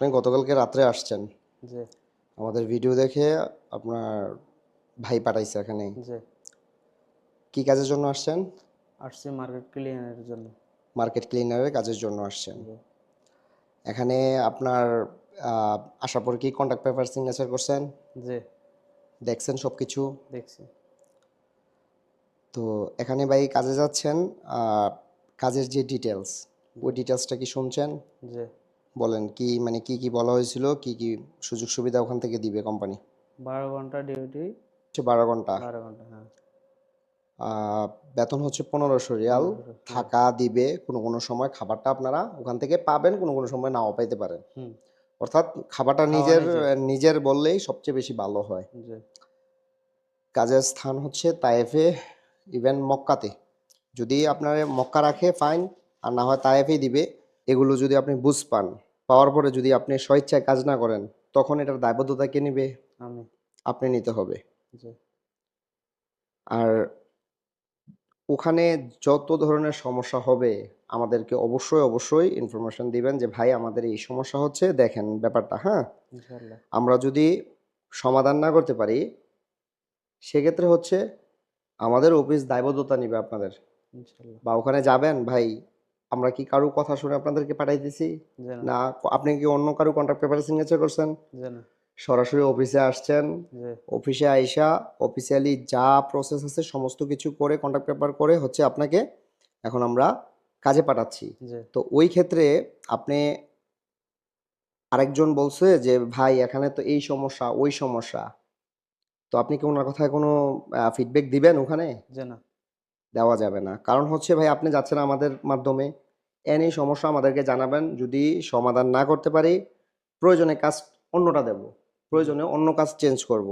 আপনি গতকালকে রাত্রে আসছেন জি, আমাদের ভিডিও দেখে। আপনার ভাই পাঠাইছে এখানে। জি। কি কাজের জন্য আসছেন? আসছি মার্কেট ক্লিয়ারের জন্য। মার্কেট ক্লিনারের কাজের জন্য আসছেন জি, এখানে। আপনার আসার পর কি কন্ট্যাক্ট পেপার সিগনেচার করছেন? জি, দেখছেন সব কিছু? দেখছি। তো এখানে ভাই কাজে যাচ্ছেন। কাজের যে ডিটেলস, ওই জি, ডিটেলসটা কি শুনছেন? জি। বলেন কি, মানে কি কি বলা হয়েছিল, কি কি সুযোগ সুবিধা ওখান থেকে দিবে কোম্পানি? 12 ঘন্টা ডিউটি, 12 ঘন্টা। 12 ঘন্টা, হ্যাঁ। বেতন হচ্ছে 1500 রিয়াল। 1500, হ্যাঁ। থাকা দিবে, কোনো কোনো সময় খাবারটা আপনারা ওখান থেকে পাবেন, কোনো কোনো সময় নাও পাইতে পারেন। হুম। অর্থাৎ খাবারটা খাওয়া নিজের নিজে। নিজের বললেই সবচেয়ে বেশি ভালো হয়। জি, কাজের স্থান হচ্ছে তায়েফে, ইভেন মক্কাতে। যদি আপনার মক্কা রাখে ফাইন, আর না হয় তায়েফেই দিবে। এগুলো যদি আপনি বুঝ পান, পাওয়ার পরে যদি আপনি স্বেচ্ছায় কাজ না করেন, তখন এটার দায়বদ্ধতা কে নিবে? আমি। আপনি নিতে হবে। জি, আর ওখানে যত ধরনের সমস্যা হবে, আমাদেরকে অবশ্যই অবশ্যই ইনফরমেশন দিবেন যে ভাই আমাদের এই সমস্যা হচ্ছে, দেখেন ব্যাপারটা, হ্যাঁ। ইনশাআল্লাহ। আমরা যদি সমাধান না করতে পারি, সেক্ষেত্রে হচ্ছে আমাদের অফিস দায়বদ্ধতা নিবে আপনাদের। ইনশাআল্লাহ। বা ওখানে যাবেন ভাই, আমরা কি কারো কথা শুনে আপনাদেরকে পাঠাইতেছি? জি না, না, আপনি কি অন্য কারো কন্ট্রাক্ট পেপারে সিগনেচার করছেন? জি না, সরাসরি অফিসে আসছেন। জি, অফিসে আইসা অফিসিয়ালি যা প্রসেস আছে সমস্ত কিছু করে কন্ট্রাক্ট পেপার করে হচ্ছে আপনাকে এখন আমরা কাজে পাঠাচ্ছি। জি, তো ওই ক্ষেত্রে আপনি, আরেকজন বলছে যে ভাই এখানে তো এই সমস্যা ওই সমস্যা, তো আপনি কি ওনার কথায় কোনো ফিডব্যাক দিবেন ওখানে? জি না। দেওয়া যাবে না। কারণ হচ্ছে ভাই আপনি যাচ্ছেন আমাদের মাধ্যমে, এনি সমস্যা আমাদেরকে জানাবেন। যদি সমাধান না করতে পারি, প্রয়োজনে কাজ অন্যটা দেব। জি, প্রয়োজনে অন্য কাজ চেঞ্জ করব।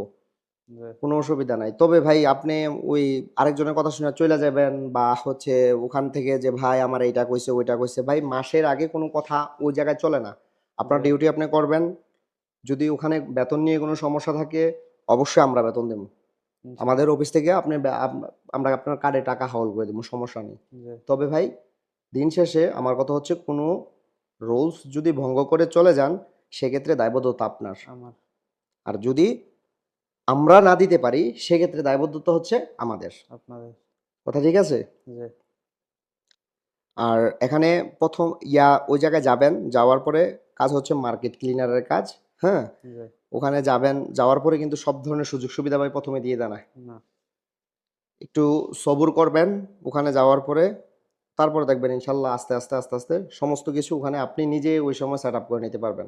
জি, কোনো অসুবিধা নাই। তবে ভাই আপনি ওই আরেকজনের কথা শুনে চইলা যাবেন, বা হচ্ছে ওখান থেকে যে ভাই আমার এইটা কইছে, ওইটা কইছে। ভাই মাসের আগে কোনো কথা ওই জায়গায় চলে না। আপনার জি, ডিউটি আপনি করবেন। যদি ওখানে বেতন নিয়ে কোনো সমস্যা থাকে, অবশ্যই আমরা বেতন দেব। আমাদের ইনশাআল্লাহ। অফিস থেকে আপনি আমরা আপনার কার্ডে টাকা হাওল করে দেব, সমস্যা নেই। জি, তবে ভাই দিন শেষে আমার কথা হচ্ছে, কোনো রুলস যদি ভঙ্গ করে চলে যান, সেক্ষেত্রে দায়বদ্ধতা আপনার। আমার। আর যদি আমরা না দিতে পারি, সেক্ষেত্রে দায়বদ্ধতা হচ্ছে আমাদের। আপনাদের। কথা ঠিক আছে? জি, আর এখানে ১ম ওই জায়গায় যাবেন, যাওয়ার পরে কাজ হচ্ছে মার্কেট ক্লিনারের কাজ, হ্যাঁ? জি, ওখানে যাবেন, যাওয়ার পরে কিন্তু সব ধরনের সুযোগ সুবিধা ভাই ১ম এ দিয়ে দেয় না। না। একটু সবুর করবেন ওখানে যাওয়ার পরে। তারপরে দেখবেন ইনশাআল্লাহ আস্তে, আস্তে, আস্তে, আস্তে সমস্ত কিছু ওখানে আপনি নিজে ওই সময় সেটআপ করে নিতে পারবেন।